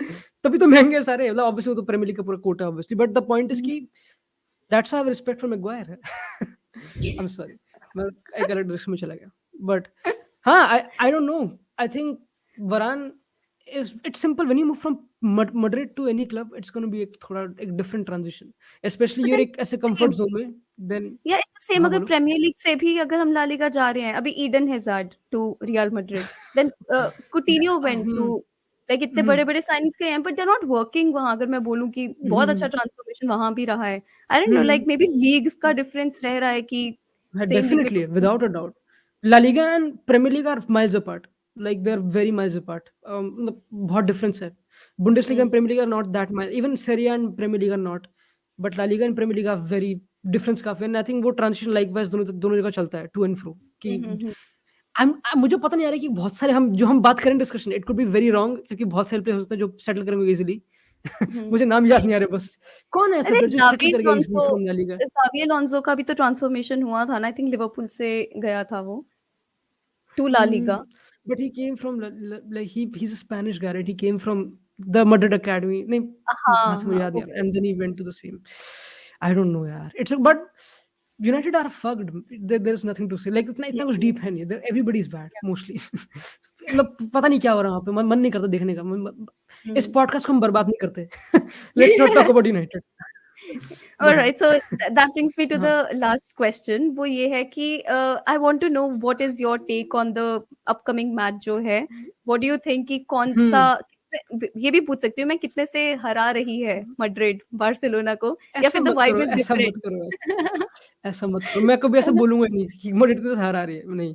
तभी तो महँगे हैं सारे, मतलब ऑब्वियसली वो तो प्रीमियर लीग का पूरा कोटा है obviously, but the point is hmm, कि that's why I have respect for Maguire. I am sorry, मैं एक अलग डायरेक्शन में चला गया। बट हाँ, I don't know. I think Varane is it's simple when you move from Madrid to any club, it's going to be एक थोड़ा एक different transition, especially but you're then एक ऐसे comfort zone में। देन या इट्स सेम, हाँ, अगर बोलो। Premiere league से भी अगर हम ला लीगा जा रहे हैं, अभी Eden Hazard to Real Madrid, then Coutinho went um, to, like इतने हुँ, बड़े-बड़े साइनिंग्स गए हैं, but they are not working वहाँ, अगर मैं बोलूँ कि बहुत अच्छा हुँ, ट्रांसफॉर्मेशन वहाँ भी रहा है। I don't know, hmm, like maybe leagues का डिफरेंस रह रहा है कि सेम लीग में definitely, 2 without a doubt. La Liga and Premier League are miles apart, like they are very miles apart. मतलब बहुत डिफरेंस है। Bundesliga hmm, and Premier League are not that mile, even Serie A and Premier League are not, but La Liga and Premier League are very difference काफ़ी है, and I think वो transition likewise दोनों दोनों जगह चलता है, to and fro कि हुँ, हुँ, हुँ, मुझे पता नहीं आ रहा है कि बहुत सारे हम जो हम बात करें discussion, it could be very wrong, क्योंकि बहुत सारे प्लेयर्स होते हैं जो सेटल करेंगे इज़िली। हुँ। मुझे नाम याद नहीं आ रहे बस। कौन है ऐसा अरे प्लेयर जो सेटल कर गया easily Xavi from La Liga? Alonso का भी तो ट्रांसफॉर्मेशन हुआ था ना, आई थिंक लिवरपूल से गया था वो to La Liga. Hmm, but he came from like he's a Spanish guy, right? He came from the Madrid Academy. नहीं, कहाँ हाँ, से मुझे हाँ, याद नहीं आ ओके, रहा, and then he went to the same. I don't know यार. It's a, but United are fucked. There's nothing to say. Like इतना इतना कुछ ओके। deep है नहीं. Everybody is bad mostly. मतलब पता नहीं क्या हो रहा है वहाँ पे. मन नहीं करता देखने का. इस हुँ। पॉडकास्ट को हम बर्बाद नहीं करते. Let's not talk about United. But हाँ. Alright, so that brings me to the हाँ. लास्ट क्वेश्चन, वो ये है कि I want to know what is your take on the upcoming match जो है, व्हाट डू यू थिंक कि कौन सा, हम्म. ये भी पूछ सकती हूँ मैं, कितने से हरा रही है मैड्रिड बार्सिलोना को, या ऐसा फिर द मत वाइब करो. इज ऐसा मत डिफरेंट? करो. ऐसा मत करो, मैं कभी ऐसा बोलूँगा नहीं कि मदद से सहारा आ रही है, नहीं।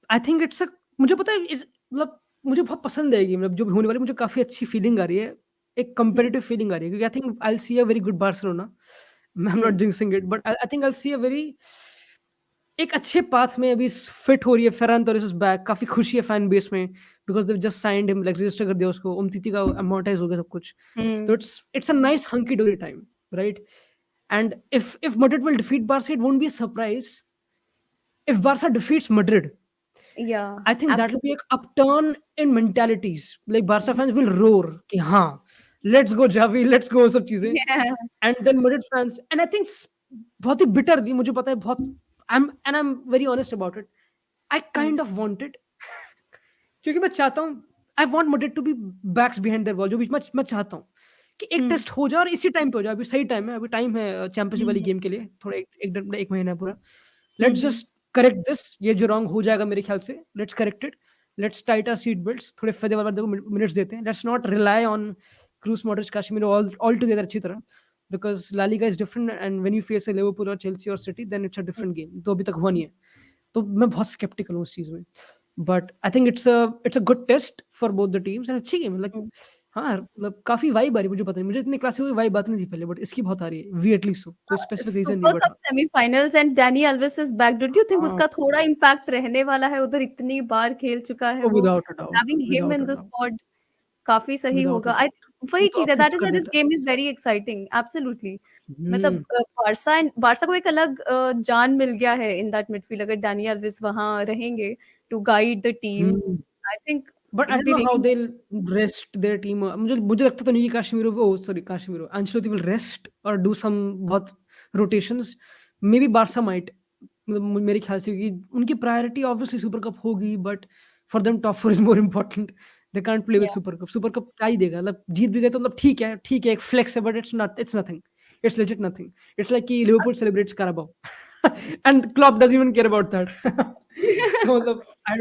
आई थिंक इट्स अ मुझे पता है मतलब मुझे बहुत पसंद आएगी, मतलब जो भी होने वाली मुझे काफ़ी अच्छी फीलिंग आ रही है, एक कंपैरेटिव फीलिंग आ रही है, क्योंकि I think I will see a very good Barcelona. I am not jinxing it, but I I think I will see a very एक अच्छे पाथ में अभी फिट हो रही है। फेरान टोरेस इज बैक, काफ़ी खुशी है फैन बेस में, because they just signed him, like register कर दिया उसको, उमतीती का अमॉर्टाइज़ हो गया सब कुछ। तो इट्स अ नाइस हंकी डोरी time, right? And if Madrid will defeat Barca, it won't be a surprise. If Barca defeats Madrid, या I think that will be absolutely. a upturn in mentalities. Like Barca fans will roar कि हाँ, let's go Javi, let's go सब चीजें. And then Madrid fans, and I think बहुत ही bitter भी मुझे पता है बहुत. I'm very honest about it. I kind of want it क्योंकि मैं चाहता हूँ, I want Madrid to be backs behind their wall, जो भी मैं चाहता हूँ कि एक टेस्ट हो जाए और इसी टाइम पे हो जाए। अभी सही टाइम है, अभी टाइम है चैंपियंस लीग वाली गेम के लिए, थोड़ा एक महीना है पूरा। लेट्स जस्ट करेक्ट दिस, ये जो रॉन्ग हो जाएगा मेरे ख्याल से, let's correct it. Let's tight our seat belts, थोड़े फेदे वाले को मिनट्स देते हैं। Let's not rely on Kroos Modric, Casemiro all together अच्छी तरह, because La Liga is different, and when you face a Liverpool और चेल्सी और City, then it's a different game. तो अभी तक हुआ नहीं है, तो मैं बहुत स्केप्टिकल हूँ उस चीज में। But I think it's a good test for both the teams, and अच्छी गेम, मतलब हाँ, मतलब काफी वाइब आ रही है। मुझे पता नहीं, मुझे इतनी क्लासिक वाइब आती नहीं थी पहले, बट इसकी बहुत आ रही है, वी एटलीस्ट सो कोई स्पेसिफिक रीजन नहीं, सुपर बट कप हाँ। Semifinals and Danny Alves is back, don't you think हाँ, उसका थोड़ा इम्पैक्ट रहने वाला है? उधर इतनी बार खेल चुका है वो, without a doubt, having him without in a the doubt, squad काफ़ी सही विदाउट अ होगा। डाउट, वो वही तो चीज़ है, दैट अपलिफ्ट इज़ कर व्हाई दिस देता game is very exciting, absolutely. है। मतलब बार्सा को एक अलग जान मिल गया है इन दैट मिडफील्ड, अगर डैनी एल्वेस वहाँ रहेंगे to guide the team, hmm. I think but it I will don't be know how really they rest their team. मुझे लगता तो नहीं कि काश्मीरो वो sorry Casemiro Ancelotti will rest और डू सम बहुत rotations. Maybe Barca might, मतलब मेरे ख्याल से, क्योंकि उनकी प्रायोरिटी ऑब्वियसली सुपर कप होगी, but for them top four is more important. They can't play with या सुपर कप। सुपर कप क्या ही देगा, मतलब जीत भी गए तो मतलब ठीक है एक फ्लेक्स है, but it's nothing, it's legit nothing. It's like कि Liverpool celebrates Carabao and Klopp doesn't even care about that. तो मतलब आई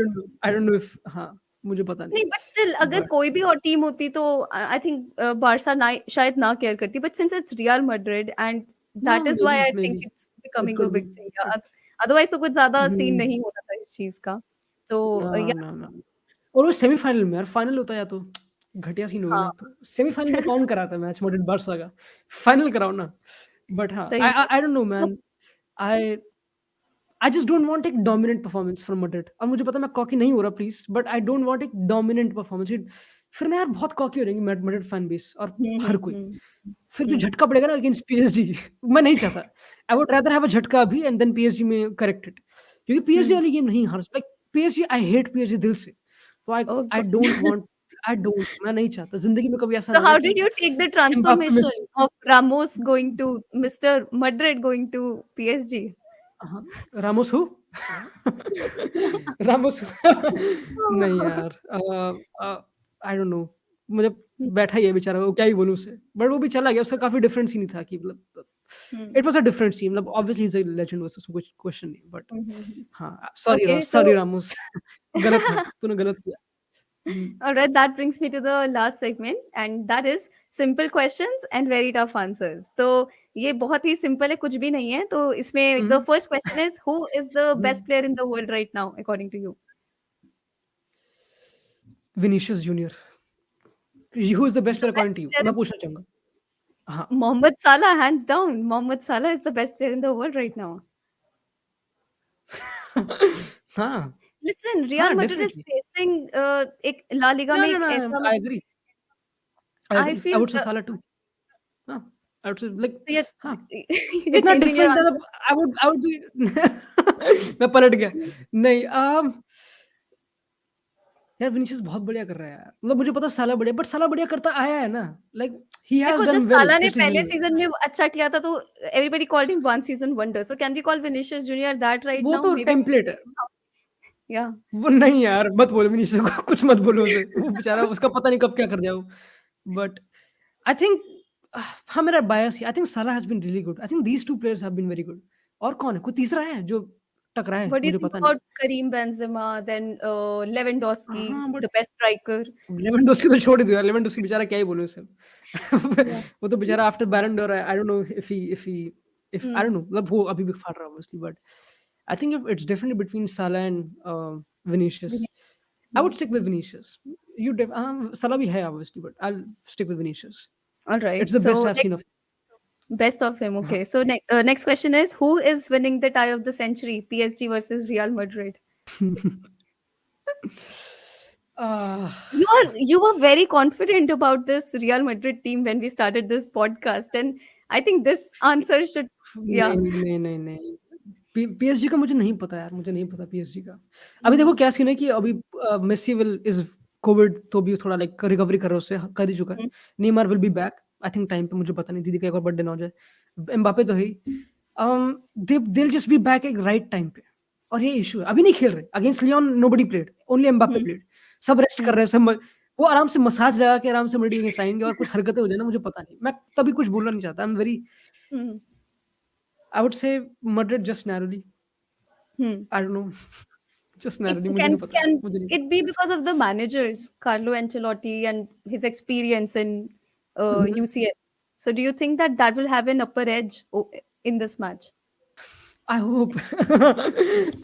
डोंट नो इफ हाँ, मुझे पता नहीं। नहीं, बट स्टिल अगर बट कोई भी और टीम होती तो आई थिंक बारसा ना शायद ना केयर करती, but since it's Real Madrid and हाँ, that is why I may think be it's it becoming a could be big thing. Otherwise तो कुछ ज्यादा सीन हुँ, नहीं होना था इस चीज का। तो ना, या ना, ना। और वो सेमीफाइनल में यार, फाइनल होता या तो घटिया सीन हो गया ना, हाँ। तो सेमीफाइनल में कौन कराता है मैच मैड्रिड बार्सा का? फाइनल कराओ ना। बट हाँ, सही में आई डोंट नो बस। Man, I I just don't want एक डोमिनेंट परफॉर्मेंस फ्रॉम मैड्रिड। और मुझे पता है मैं कॉकी नहीं हो रहा please, but I don't want एक डोमिनेंट परफॉर्मेंस। फिर ना यार बहुत कॉकी हो जाएंगी मैड्रिड फैन बेस और हर कोई। फिर जो हम्म। झटका पड़ेगा ना अगेंस्ट पीएसजी, मैं नहीं चाहता। I would rather have a झटका अभी एंड देन पीएसजी में करेक्ट इट, क्योंकि पीएसजी हम्म। वाली गेम नहीं हार, like PSG, I hate PSG दिल से। तो I oh I God. Don't want, I don't, मैं नहीं चाहता ज़िंदगी में कभी ऐसा So ना हो how कि did you take the Mbappe, transformation Messi. of Ramos going to Mr. Madrid going to PSG? हाँ, रामोस हू? रामोस नहीं यार, आई डोंट नो, मुझे बैठा ही है बेचारा, वो क्या ही बोलूँ उसे, बट वो भी चला गया, उसका काफ़ी डिफरेंट सीन था कि मतलब हुँ। It was a different scene, मतलब obviously he is a legend, उसमें कुछ क्वेश्चन नहीं, बट हुँ, हुँ, हुँ। हाँ, Okay, सॉरी so रामोस गलत था, तूने गलत किया। हुँ, all right, that brings me to the last segment and that is simple questions and very tough answers. तो ये बहुत ही सिंपल है, कुछ भी नहीं है। तो इसमें हुँ, the first question is who is the hmm. best player in the world right now according to you? Vinicius Junior, who is the best The player according best to you? player मैं in पूछना चाहूँगा। हाँ, Mohammad Salah, hands down. Mohammad Salah is the best player in the world right now. हाँ, Listen, Real हाँ, Madrid is definitely. facing एक ला लिगा या, में या, एक ना, ऐसा आई मतलब agree, I I feel would say Salah too. हाँ, I would say like so you're हाँ, you're इतना changing your डिफरेंट answer. मतलब आई वुड बी मैं पलट गया। नहीं, यार विनीशियस बहुत बढ़िया कर रहा है यार। मतलब मुझे पता है साला बढ़िया, बट साला बढ़िया करता आया है ना, लाइक ही हैज़ देखो जब डन वेल साला ने पिछली पहले सीज़न में। सीजन में अच्छा किया था तो everybody called him one season wonder so can we call Vinicius Junior that right वो नाउ तो मे बी टेम्पलेट है। या वो नहीं यार, मत बोलो विनीशियस को, कुछ मत बोलो उसे। वो बेचारा, उसका पता नहीं कब क्या कर जाए वो। बट आई थिंक हाँ, मेरा बायस है। I think Salah has been really good. I think these 2 players have been very good. और कौन है? कोई तीसरा है जो टकराए है? व्हाट डू यू मुझे थिंक पता नहीं। About Karim Benzema then Lewandowski हाँ, but the best striker Lewandowski तो छोड़ ही दो यार, लेवेंडोस्की बेचारा क्या ही बोलूँ उससे। या वो तो बेचारा after Ballon d'Or, I don't know if I don't know, मतलब वो अभी भी फाड़ रहा है obviously, but I think it's definitely between Salah and Vinicius. I would stick with Vinicius. Salah भी है obviously, but I'll stick with Vinicius. Alright It's the so best I've seen of. Best of him हाँ. Okay so next question is who is winning the tie of the century PSG versus Real Madrid uh, You were very confident about this Real Madrid team when we started this podcast, and I think this answer should yeah. नहीं। PSG का मुझे नहीं पता यार, मुझे नहीं पता PSG का। अभी देखो हुँ, क्या सीन है कि अभी मेसी विल इज कोविड तो भी थोड़ा लाइक रिकवरी कर रहा है, उससे कर ही चुका है। Hmm, Neymar will be back I think time पे, मुझे पता नहीं, दीदी का एक और बर्थडे ना हो जाए। एम्बापे तो है ही। They will just be back एक राइट टाइम पे, और ये इशू है, अभी नहीं खेल रहे against Lyon, nobody played, only Mbappe hmm, played. सब रेस्ट कर हुँ, रहे हैं, वो आराम से मसाज लगा के आराम से मड्रिड अगेंस्ट आएंगे, और कुछ हरकतें हो जाए ना, मुझे पता नहीं, मैं तभी कुछ बोलना नहीं चाहता। Hmm, I would say Madrid just narrowly, hmm. I don't know, just It narrowly, मुझे can नहीं पता यार, can मुझे नहीं it be because of the managers, Carlo Ancelotti and his experience in पता। UCL? So do you think that that will have an upper edge in this match? I hope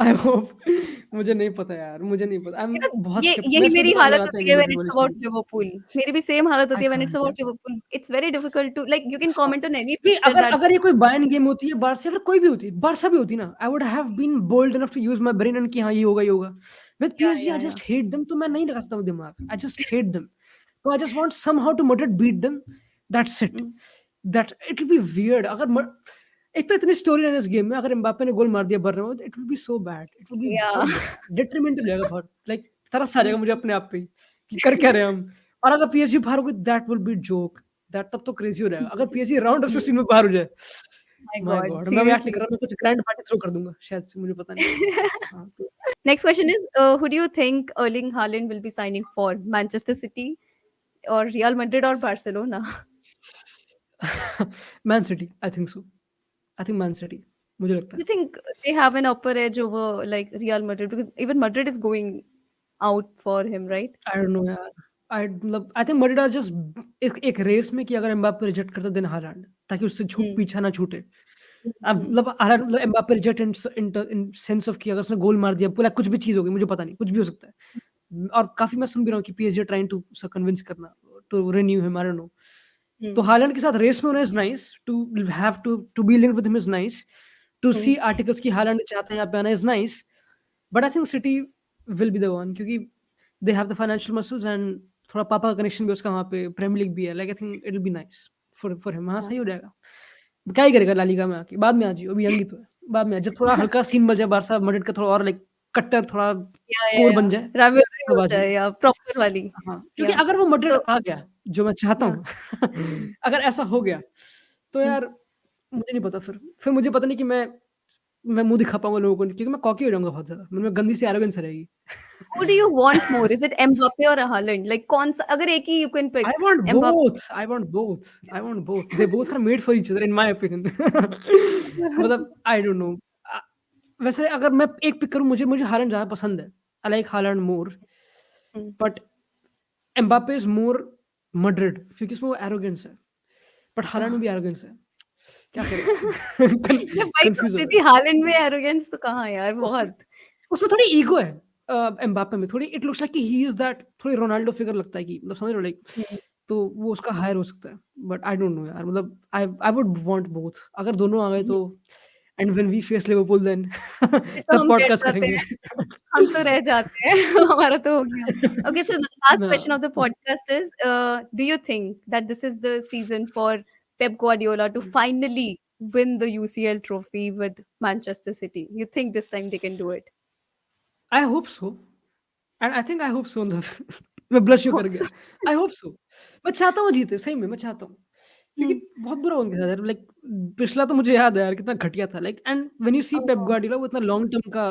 I hope मुझे नहीं पता यार, मुझे नहीं पता। I am You know, बहुत ये स्केप्ट मैं यही इसमें मेरी दिमाग हालत लगाता ही होती नहीं है when मड्रिड it's वाली चीज़ about में। Liverpool. मेरी भी सेम हालत होती आई है when it's कांट यार। about Liverpool. It's very difficult to like you can हाँ, comment on any कि fixture अगर that अगर ये कोई बायर्न गेम होती है, बार्सा या फिर कोई भी होती, बार्सा भी होती ना, I would have been bold enough to use my brain and कि हाँ, ये होगा, ये होगा। With yeah PSG I yeah yeah. Just hate them, तो मैं नहीं लगा सकता हूँ दिमाग। I just hate them. So I just want somehow to Madrid beat them. That's it. Mm. That it will be weird. अगर एक तो इतनी स्टोरी है इस गेम में, अगर एम्बापे ने गोल मार दिया बर्नर में, it will be so bad, it will be Yeah. बहुत डिट्रीमेंटल हो जाएगा बहुत, लाइक तरस आ जाएगा मुझे अपने आप पे ही कि कर क्या रहे हैं हम। और अगर पीएसजी बाहर हो गई, that will be joke, that तब तो क्रेजी हो जाएगा अगर पीएसजी राउंड ऑफ 16 में बाहर हो जाए। My माय God, गॉड, मैं मजाक नहीं कर seriously. रहा, मैं कुछ ग्रैंड पार्टी थ्रो कर दूंगा शायद से, मुझे पता नहीं। हाँ तो Next question is, who do you think Erling Haaland will be signing for? Manchester City or Real Madrid or Barcelona? Man city, I think so, I think man city, मुझे लगता You है। think they have an upper edge over like Real Madrid because even Madrid is going out for him, right? I don't know यार। I think Madrid are just एक race में कि अगर Mbappe reject करता then Haaland, ताकि उससे हुँ, पीछा ना छूटे। अब हुँ, मतलब हालैंड, मतलब Mbappe reject in sense of कि अगर उसने गोल मार दिया, पूरा कुछ भी चीज़ हो गई, मुझे पता नहीं, कुछ भी हो सकता है। और काफ़ी मैं सुन भी रहा हूँ कि पीएसजी ट्राइंग टू कन्विंस करना to renew him, I don't know. तो हुँ, हालैंड के साथ रेस में होना is nice, to be linked with him is nice, to hmm, see articles कि हालैंड चाहते हैं यहाँ पे आना is nice, but I think City will be the one, क्योंकि they have the financial muscles and थोड़ा पापा का कनेक्शन भी उसका वहाँ पे, प्रीमियर लीग भी है, like I think it will be nice for him. हाँ, हाँ, सही हो जाएगा। क्या ही करेगा ला लीगा में आके, बाद में आ जाइए, अभी यंग ही तो है। बाद में जब थोड़ा हल्का सीन बन जाए, बारसा मैड्रिड का थोड़ा और लाइक कट्टर, थोड़ा कोर या बन जाए, राइवलरी तब हो आ जाए जाइए। या प्रॉपर वाली हाँ, क्योंकि या अगर वो मैड्रिड सो आ गया, जो मैं चाहता हाँ, हूँ अगर ऐसा हो गया, तो हुँ, यार मुझे नहीं पता, फिर मुझे पता नहीं कि मैं मैं मुँह दिखा पाऊँगा लोगों को, क्योंकि मैं कॉकी हो जाऊँगा बहुत ज़्यादा, मेरे में गंदी सी एरोगेंस रहेगी। Who do you want more? Is it Mbappe or Haaland? Like कौन सा, अगर एक ही you can I pick, want Mbappe. both, I want both, I want both. They both are made for each other in my opinion. मतलब आई don't no. अ, वैसे अगर मैं एक pick करूँ, मुझे मुझे हालैंड ज़्यादा पसंद है। I like Holland more, Hmm. But Mbappe is more Madrid, क्योंकि उसमें वो एरोगेंस है, बट हालैंड में भी एरोगेंस है। क्या करें यार? कन मैं वही कन्फ्यूज़ सोच हो रही रहा थी, है। हालैंड में एरोगेंस तो कहाँ यार, उसमें बहुत। उसमें थोड़ी ईगो है, एम्बापे में थोड़ी, इट लुक्स लाइक कि ही इज़ दैट, थोड़ी रोनाल्डो फिगर लगता है कि मतलब समझ रहे हो लाइक, हम्म, तो वो उसका हायर हो सकता है। बट आई डोंट नो यार, मतलब आई वुड वांट बोथ, अगर दोनों आ गए हम्म। तो, and when we face Liverpool then फिर तो तब हम बैठ पॉडकास्ट जाते करेंगे। हैं, हम तो रह जाते हैं। हमारा तो हो गया। Okay, so the last ना question of the podcast is, do you think that this is the season for Pep Guardiola to finally win the UCL trophy with Manchester City? You think this time they can do it? I hope so, and I think I hope so मैं blush क्यों कर Hope गया? so. I hope so, मैं चाहता हूँ जीते, सही में मैं चाहता हूँ। क्योंकि Hmm. बहुत बुरा हो उनके साथ यार, लाइक पिछला तो मुझे याद है यार कितना घटिया था, like and when you see Pep Oh, Guardiola, वो इतना लॉन्ग टर्म का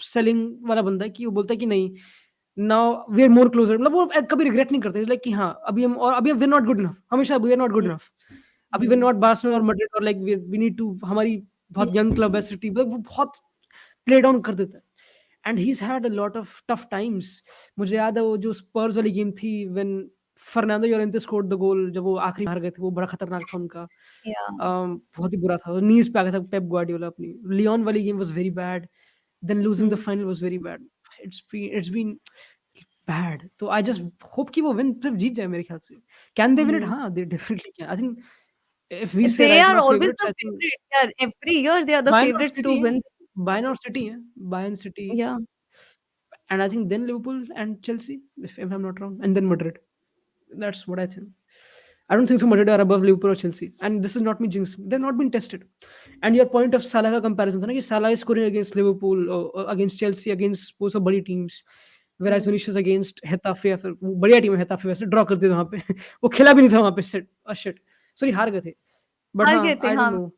सेलिंग वाला बंदा है कि वो बोलता है कि नहीं, now we are more closer, मतलब वो कभी रिग्रेट नहीं करते, लाइक कि हाँ अभी हम, और अभी we are not good enough, हमेशा we are not good hmm, enough, अभी we are hmm, not Barcelona और मैड्रिड, और लाइक वी नीड टू, हमारी hmm, बहुत यंग क्लब है सिटी, वो बहुत प्ले डाउन कर देता है। And he has had a lot of tough times. मुझे याद है वो जो स्पर्स वाली गेम थी, when Fernando llorente scored the goal, जब वो आखिरी में हार गए थे, वो बड़ा खतरनाक था उनका। yeah. बहुत ही बुरा था, नीज पे आ गया था पेप गार्डियोला अपनी। लियोन वाली game was very bad, then losing the Hmm, final was very bad. It's been bad, तो आई जस्ट होप कि वो विन सिर्फ जीत जाए मेरे ख्याल से। Can they win it? hmm. हाँ, they definitely can. I think if we say They right are now always favourites, the I think favorites, यार। Every year they are the Bayern और favorites to सिटी है, win. Bayern और City है, Bayern City, Yeah. and I think then Liverpool and Chelsea, if I'm not wrong, and then Madrid. That's what I think. I don't think so Madrid are above Liverpool or Chelsea. And this is not me jinxing. They've not been tested. And your point of Salah का comparison था ना, कि Salah is scoring against Liverpool or against Chelsea, against वो सब बड़ी teams. Whereas Hmm. Vinicius against Hetafe, या फिर वो बढ़िया टीम है Hetafe, वैसे ड्रॉ कर दिया था वहाँ पे। वो खेला भी नहीं था वहाँ पे, शिट, सॉरी हार गए थे। बट हार हाँ, गए थे, आई डोंट हाँ। नो।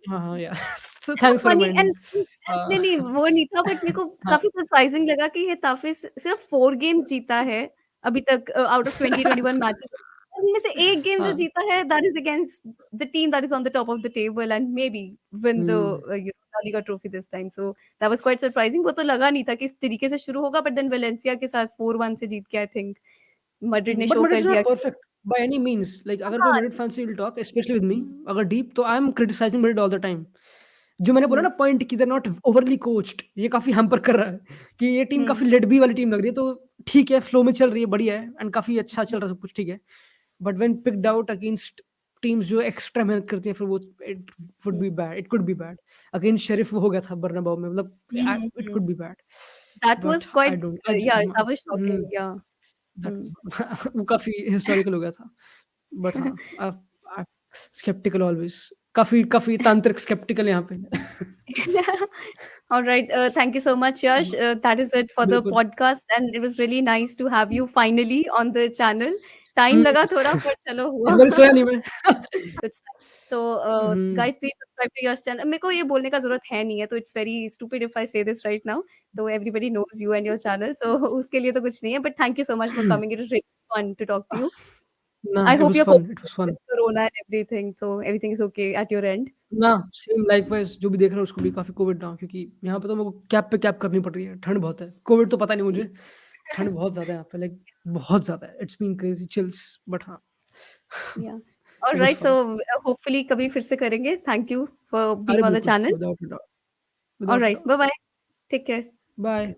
हाँ, हाँ, या so it was thanks for funny reminding. And नहीं, नहीं, वो नहीं था, बट मेरे को हाँ, काफ़ी सरप्राइजिंग लगा कि ये ताफ़िज़ सिर्फ़ 4 गेम्स जीता है अभी तक, आउट ऑफ 20, 21 मैचेस। उनमें से 1 गेम जो हाँ। जीता है, that is against the team that is on the top of the table and maybe win the um. La Liga trophy this time. So that was quite surprising. वो तो लगा नहीं था कि इस तरीके से शुरू होगा, बट देन वेलेंसिया के साथ 4-1 से जीत के आई थिंक मैड्रिड ने बट शो Madrid कर is दिया not कि perfect by any means. Like अगर कोई हाँ। Madrid fan से will talk, especially with me, अगर deep, तो I am criticizing Madrid all the time. जो मैंने बोला हुँ, ना पॉइंट कि they're not overly coached, ये काफी हैम्पर कर रहा है कि ये टीम हुँ, काफी लेट बी वाली टीम लग रही है, तो ठीक है, फ्लो में चल रही है, बढ़िया है, एंड काफी अच्छा चल रहा है सब कुछ, ठीक है। But when picked out against teams जो एक्स्ट्रा मेहनत करती हैं, फिर वो it would hmm, be bad, it could be bad. Against Sheriff वो हो गया था बर्नाबाउ में, मतलब hmm, hmm, it hmm. Could be bad. That but was I quite, don't yeah that was shocking, yeah. That hmm. वो काफ़ी historical हो गया था। बट हाँ, आप स्केप्टिकल ऑलवेज़, काफ़ी काफ़ी तांत्रिक स्केप्टिकल यहाँ पे। All right. Thank you so much, Yash. That is it for the बिल्कुल। podcast, and it was really nice to have you finally on the channel. Time हुँ, लगा थोड़ा, पर चलो इस हुआ। बारी सोया नहीं मैं। Good stuff. So, hmm, guys, please subscribe to Yash channel. मेरे को ये बोलने का ज़रूरत है नहीं है, तो it's very stupid if I say this right now. तो everybody knows you and your channel, so उसके लिए तो कुछ नहीं है. But thank you so much for coming. It was really fun to talk to you. ना I it hope was you're fun, it coping was with fun. Corona and everything, so everything is okay at your end. ना same likewise, जो भी देख रहा है उसको भी काफ़ी कोविड ना हो, क्योंकि यहाँ पे तो मेरे को कैप पे कैप करनी पड़ रही है, ठंड बहुत है। कोविड तो पता नहीं मुझे, ठंड बहुत ज़्यादा है यहाँ पे, लाइक बहुत ज़्यादा है। It's been crazy chills, but हाँ, Yeah. All it was right. Fun. So hopefully कभी फिर से करेंगे. Thank you for अरे being on the बिल्कुल, channel. Without a doubt, All without a right. Doubt. Bye bye. Take care. Bye.